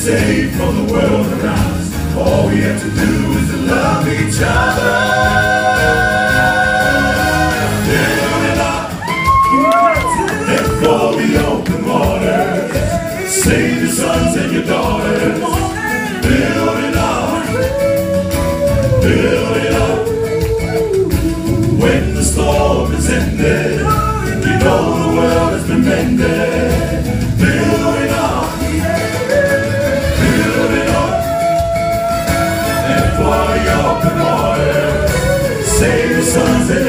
safe from the world around us. All we have to do is to love each other. Build it up and for the open waters. Save your sons and your daughters. Build it up, build it up. When the storm is ended, you know the world has been mended. Build it up, build it up. And for your open waters, save your sons and